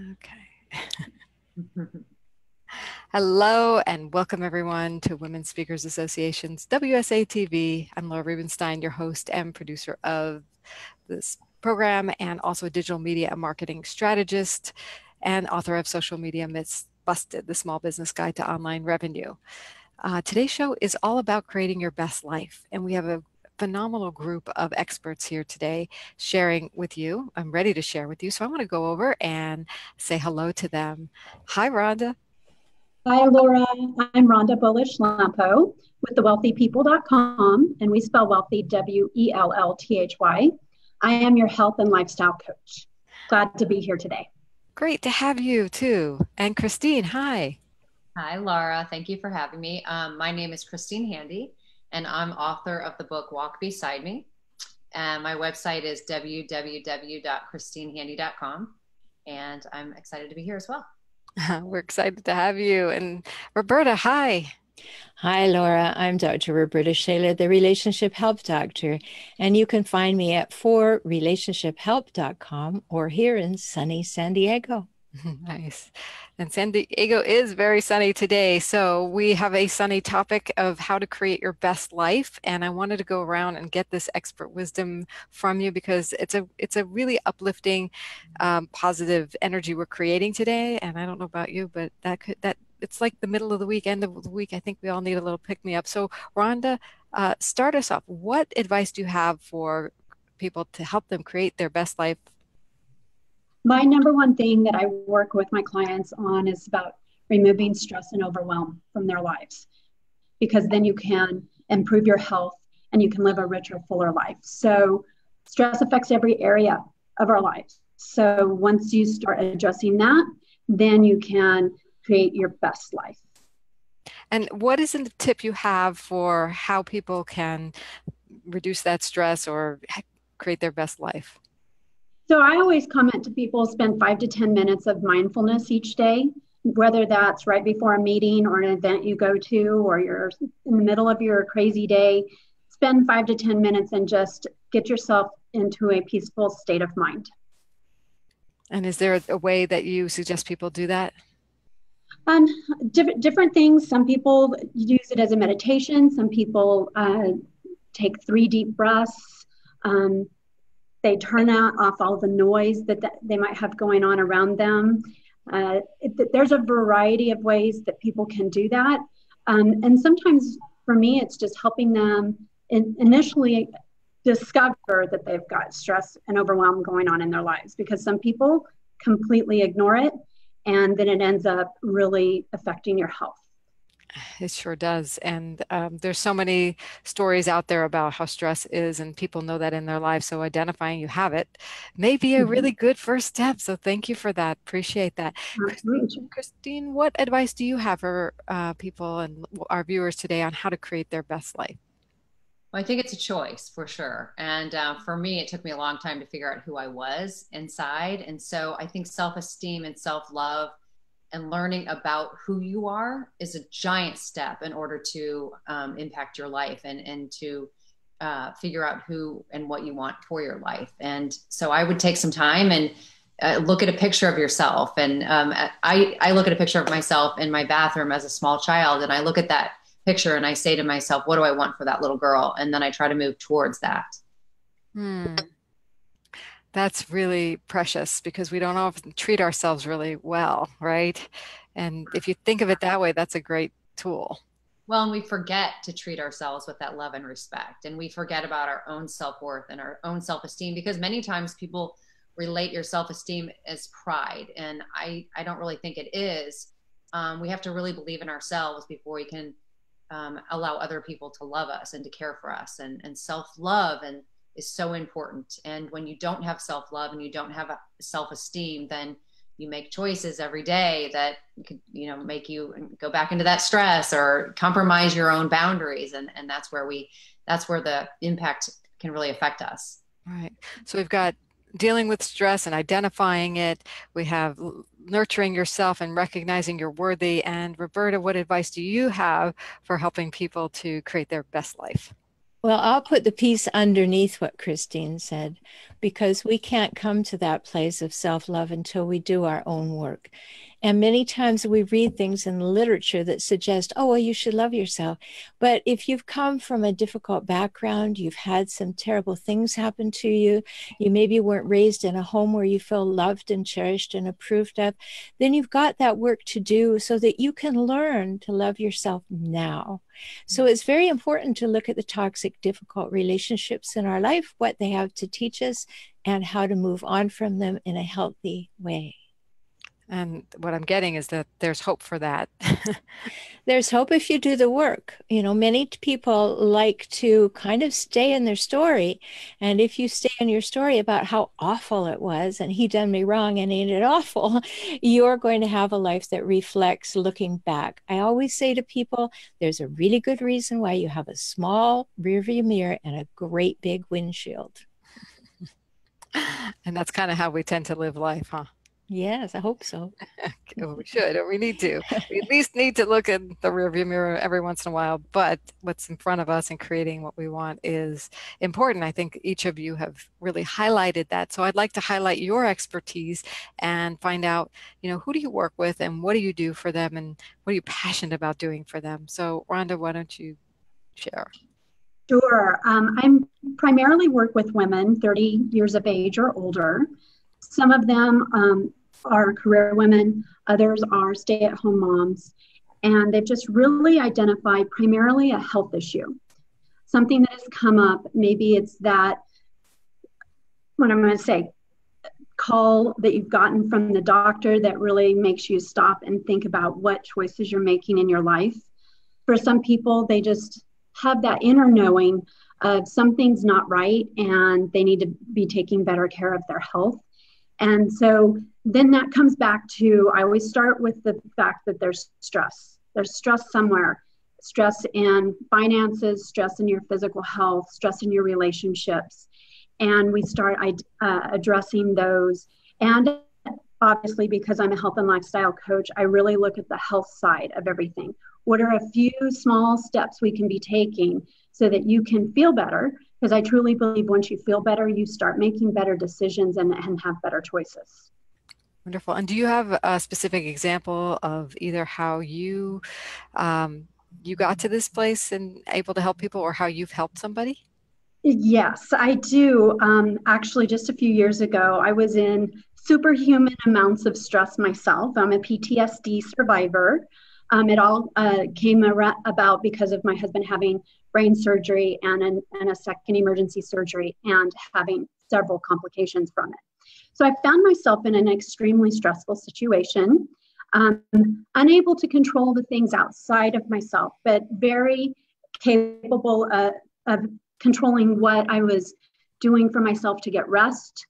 Okay. Hello and welcome everyone to Women Speakers Association's WSATV. I'm Laura Rubenstein, your host and producer of this program, and also a digital media and marketing strategist and author of Social Media Myths Busted, the Small Business Guide to Online Revenue. Today's show is all about creating your best life, and we have a phenomenal group of experts here today sharing with you. I'm ready to share with you, so I want to go over and say hello to them. Hi, Rhonda. Hi, Laura. I'm Rhonda Bullish-Lampo with thewealthypeople.com, and we spell wealthy Wellthy. I am your health and lifestyle coach. Glad to be here today. Great to have you too. And Christine, hi. Hi, Laura. Thank you for having me. My name is Christine Handy, and I'm author of the book Walk Beside Me. And my website is www.christinehandy.com. And I'm excited to be here as well. We're excited to have you. And Roberta, hi. Hi, Laura. I'm Dr. Roberta Shaler, the Relationship Help Doctor, and you can find me at forrelationshiphelp.com or here in sunny San Diego. Nice. And San Diego is very sunny today. So we have a sunny topic of how to create your best life. And I wanted to go around and get this expert wisdom from you because it's a really uplifting, positive energy we're creating today. And I don't know about you, but that it's like the middle of the week, end of the week. I think we all need a little pick me up. So Rhonda, start us off. What advice do you have for people to help them create their best life? My number one thing that I work with my clients on is about removing stress and overwhelm from their lives, because then you can improve your health and you can live a richer, fuller life. So stress affects every area of our lives. So once you start addressing that, then you can create your best life. And what is the tip you have for how people can reduce that stress or create their best life? So I always comment to people, spend 5 to 10 minutes of mindfulness each day, whether that's right before a meeting or an event you go to, or you're in the middle of your crazy day. Spend 5 to 10 minutes and just get yourself into a peaceful state of mind. And is there a way that you suggest people do that? Different things. Some people use it as a meditation. Some people take 3 deep breaths. They turn off all the noise that they might have going on around them. There's a variety of ways that people can do that. And sometimes for me, it's just helping them initially discover that they've got stress and overwhelm going on in their lives, because some people completely ignore it, and then it ends up really affecting your health. It sure does. And there's so many stories out there about how stress is, and people know that in their lives. So identifying you have it may be a really good first step. So thank you for that. Appreciate that. Christine, what advice do you have for people and our viewers today on how to create their best life? Well, I think it's a choice for sure. And for me, it took me a long time to figure out who I was inside. And so I think self-esteem and self-love and learning about who you are is a giant step in order to impact your life and to figure out who and what you want for your life. And so I would take some time and look at a picture of yourself. And I look at a picture of myself in my bathroom as a small child, and I look at that picture and I say to myself, what do I want for that little girl? And then I try to move towards that. That's really precious, because we don't often treat ourselves really well, right? And if you think of it that way, that's a great tool. Well, and we forget to treat ourselves with that love and respect. And we forget about our own self-worth and our own self-esteem, because many times people relate your self-esteem as pride. And I don't really think it is. We have to really believe in ourselves before we can allow other people to love us and to care for us. And self-love is so important. And when you don't have self-love and you don't have a self-esteem, then you make choices every day that could, make you go back into that stress or compromise your own boundaries. And that's where the impact can really affect us. Right. So we've got dealing with stress and identifying it. We have nurturing yourself and recognizing you're worthy. And Roberta, what advice do you have for helping people to create their best life? Well, I'll put the piece underneath what Christine said, because we can't come to that place of self-love until we do our own work. And many times we read things in the literature that suggest, oh, well, you should love yourself. But if you've come from a difficult background, you've had some terrible things happen to you, you maybe weren't raised in a home where you feel loved and cherished and approved of, then you've got that work to do so that you can learn to love yourself now. So it's very important to look at the toxic, difficult relationships in our life, what they have to teach us, and how to move on from them in a healthy way. And what I'm getting is that there's hope for that. There's hope if you do the work. You know, many people like to kind of stay in their story. And if you stay in your story about how awful it was and he done me wrong and ain't it awful, you're going to have a life that reflects looking back. I always say to people, there's a really good reason why you have a small rearview mirror and a great big windshield. And that's kind of how we tend to live life, huh? Yes, I hope so. We should, or we need to. We at least need to look at the rearview mirror every once in a while, but what's in front of us and creating what we want is important. I think each of you have really highlighted that. So I'd like to highlight your expertise and find out, who do you work with and what do you do for them and what are you passionate about doing for them? So Rhonda, why don't you share? Sure. I'm primarily work with women 30 years of age or older. Some of them are career women, others are stay-at-home moms, and they've just really identified primarily a health issue, something that has come up. Maybe it's that, what I'm going to say, call that you've gotten from the doctor that really makes you stop and think about what choices you're making in your life. For some people, they just have that inner knowing of something's not right and they need to be taking better care of their health. And so then that comes back to, I always start with the fact that there's stress. There's stress somewhere. Stress in finances, stress in your physical health, stress in your relationships. And we start addressing those. And obviously, because I'm a health and lifestyle coach, I really look at the health side of everything. What are a few small steps we can be taking so that you can feel better? Because I truly believe once you feel better, you start making better decisions and have better choices. Wonderful. And do you have a specific example of either how you got to this place and able to help people, or how you've helped somebody? Yes, I do. Actually, just a few years ago, I was in superhuman amounts of stress myself. I'm a PTSD survivor. It all came about because of my husband having brain surgery and a second emergency surgery and having several complications from it. So I found myself in an extremely stressful situation, unable to control the things outside of myself, but very capable of controlling what I was doing for myself to get rest,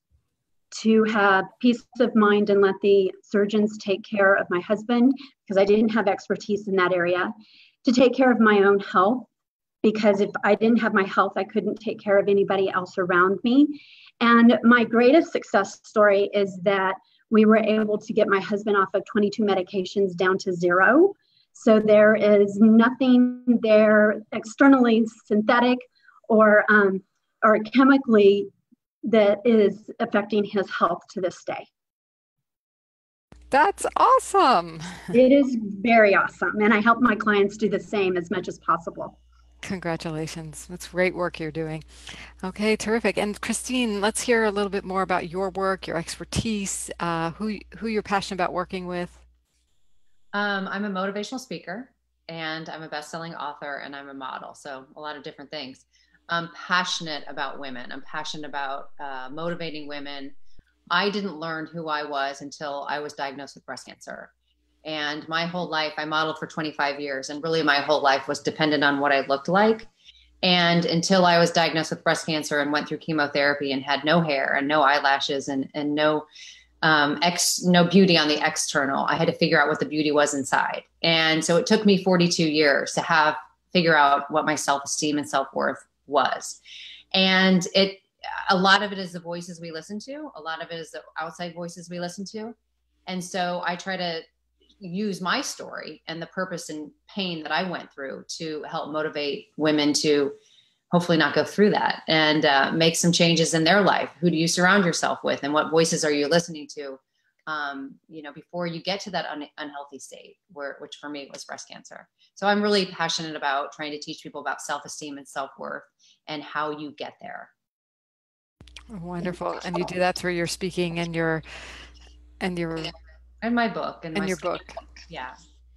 to have peace of mind and let the surgeons take care of my husband because I didn't have expertise in that area, to take care of my own health, because if I didn't have my health, I couldn't take care of anybody else around me. And my greatest success story is that we were able to get my husband off of 22 medications down to 0. So there is nothing there externally synthetic or chemically that is affecting his health to this day. That's awesome. It is very awesome. And I help my clients do the same as much as possible. Congratulations. That's great work you're doing. Okay, terrific. And Christine, let's hear a little bit more about your work, your expertise, who you're passionate about working with. I'm a motivational speaker, and I'm a best-selling author, and I'm a model. So a lot of different things. I'm passionate about women. I'm passionate about motivating women. I didn't learn who I was until I was diagnosed with breast cancer. And my whole life, I modeled for 25 years, and really my whole life was dependent on what I looked like. And until I was diagnosed with breast cancer and went through chemotherapy and had no hair and no eyelashes and no no beauty on the external, I had to figure out what the beauty was inside. And so it took me 42 years to figure out what my self-esteem and self-worth was. And a lot of it is the voices we listen to. A lot of it is the outside voices we listen to. And so I try to use my story and the purpose and pain that I went through to help motivate women to hopefully not go through that, and make some changes in their life. Who do you surround yourself with, and what voices are you listening to? Before you get to that unhealthy state, which for me was breast cancer. So I'm really passionate about trying to teach people about self-esteem and self-worth and how you get there. Wonderful. And you do that through your speaking and your and my book and your book. Yeah.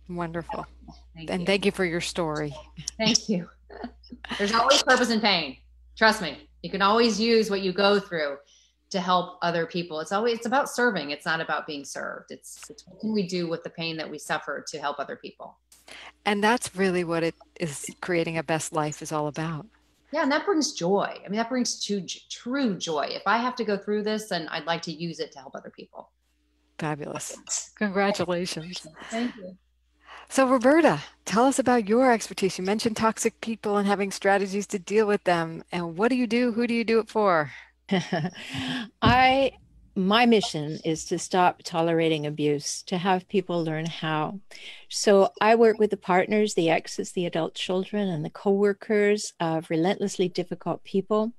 Wonderful. Thank you for your story. Thank you. There's always purpose in pain. Trust me. You can always use what you go through to help other people. It's about serving. It's not about being served. It's what can we do with the pain that we suffer to help other people. And that's really what it is, creating a best life is all about. Yeah, and that brings joy. I mean, that brings true joy. If I have to go through this, then I'd like to use it to help other people. Fabulous. Congratulations. Thank you. So Roberta, tell us about your expertise. You mentioned toxic people and having strategies to deal with them. And what do you do? Who do you do it for? My mission is to stop tolerating abuse, to have people learn how. So I work with the partners, the exes, the adult children, and the coworkers of relentlessly difficult people.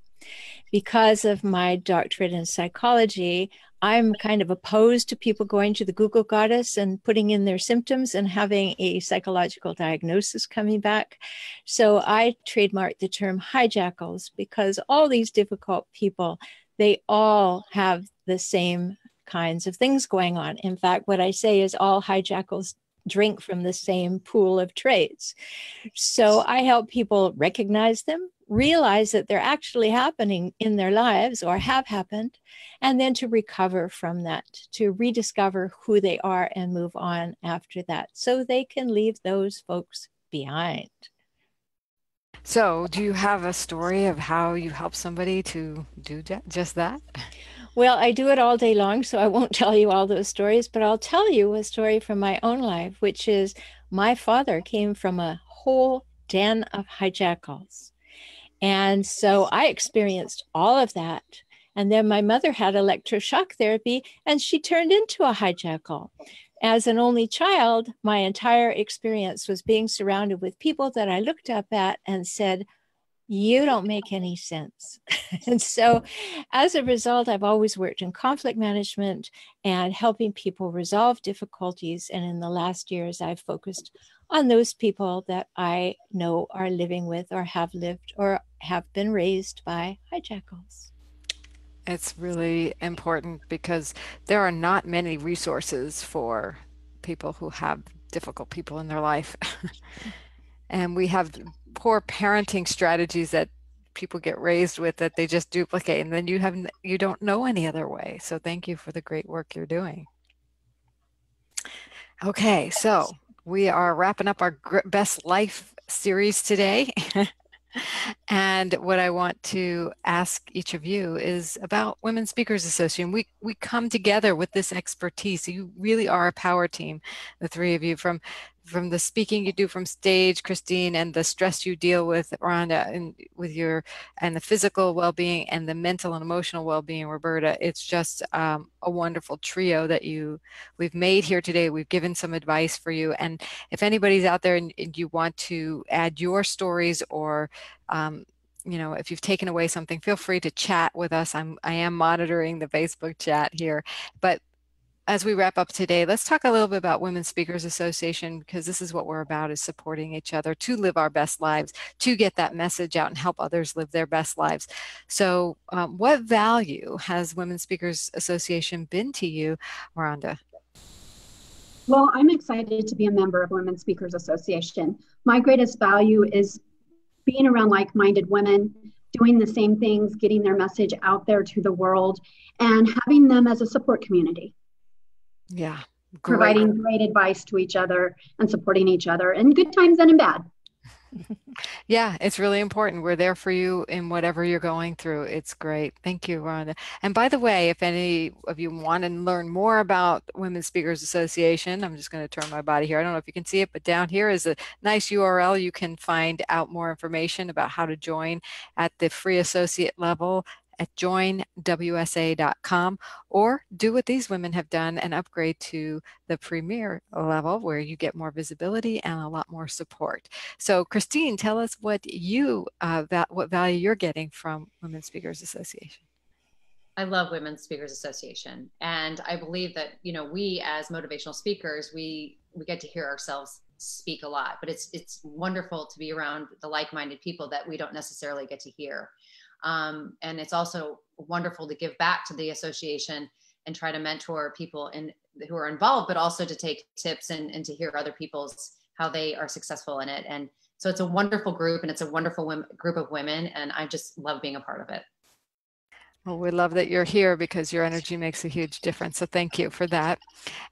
Because of my doctorate in psychology, I'm kind of opposed to people going to the Google goddess and putting in their symptoms and having a psychological diagnosis coming back. So I trademarked the term hijackals, because all these difficult people, they all have the same kinds of things going on. In fact, what I say is all hijackals drink from the same pool of traits. So I help people recognize them, realize that they're actually happening in their lives or have happened, and then to recover from that, to rediscover who they are and move on after that, so they can leave those folks behind. So do you have a story of how you help somebody to do just that? Well, I do it all day long, so I won't tell you all those stories, but I'll tell you a story from my own life, which is my father came from a whole den of hijackals. And so I experienced all of that. And then my mother had electroshock therapy, and she turned into a hijackal. As an only child, my entire experience was being surrounded with people that I looked up at and said, you don't make any sense. And so as a result, I've always worked in conflict management and helping people resolve difficulties. And in the last years, I've focused on those people that I know are living with or have lived or have been raised by hijackals. It's really important because there are not many resources for people who have difficult people in their life. And we have poor parenting strategies that people get raised with that they just duplicate, and then you don't know any other way. So thank you for the great work you're doing. Okay, so we are wrapping up our Best Life series today. And what I want to ask each of you is about Women Speakers Association. We come together with this expertise. You really are a power team, the three of you, from the speaking you do from stage, Christine, and the stress you deal with, Rhonda, and the physical well-being and the mental and emotional well-being, Roberta. It's just a wonderful trio that we've made here today. We've given some advice for you, and if anybody's out there and you want to add your stories or if you've taken away something, feel free to chat with us. I am monitoring the Facebook chat here, but as we wrap up today, let's talk a little bit about Women Speakers Association, because this is what we're about, is supporting each other to live our best lives, to get that message out and help others live their best lives. So what value has Women Speakers Association been to you, Rhonda? Well, I'm excited to be a member of Women Speakers Association. My greatest value is being around like-minded women, doing the same things, getting their message out there to the world, and having them as a support community. Yeah. Great. Providing great advice to each other and supporting each other in good times and in bad. Yeah, it's really important. We're there for you in whatever you're going through. It's great. Thank you, Rhonda. And by the way, if any of you want to learn more about Women Speakers Association, I'm just going to turn my body here. I don't know if you can see it, but down here is a nice URL. You can find out more information about how to join at the free associate level at joinwsa.com, or do what these women have done and upgrade to the premier level where you get more visibility and a lot more support. So Christine, tell us what value you're getting from Women Speakers Association. I love Women's Speakers Association. And I believe that, we as motivational speakers, we get to hear ourselves speak a lot, but it's wonderful to be around the like-minded people that we don't necessarily get to hear. And it's also wonderful to give back to the association and try to mentor people who are involved, but also to take tips and to hear other people's, how they are successful in it. And so it's a wonderful group, and it's a wonderful group of women. And I just love being a part of it. Well, we love that you're here because your energy makes a huge difference. So thank you for that.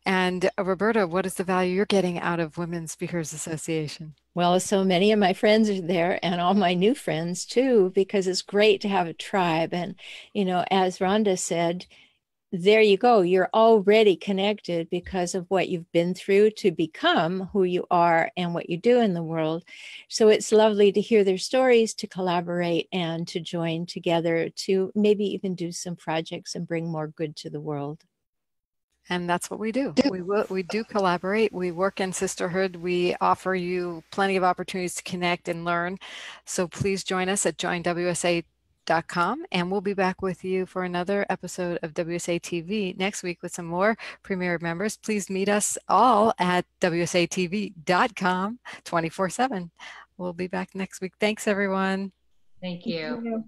And Roberta, what is the value you're getting out of Women Speakers Association? Well, so many of my friends are there, and all my new friends too, because it's great to have a tribe. And, as Rhonda said, there you go. You're already connected because of what you've been through to become who you are and what you do in the world. So it's lovely to hear their stories, to collaborate, and to join together to maybe even do some projects and bring more good to the world. And that's what we do. We do collaborate. We work in sisterhood. We offer you plenty of opportunities to connect and learn. So please join us at joinwsa.com, and we'll be back with you for another episode of WSA TV next week with some more premier members. Please meet us all at WSATV.com 24/7. We'll be back next week. Thanks, everyone. Thank you. Thank you.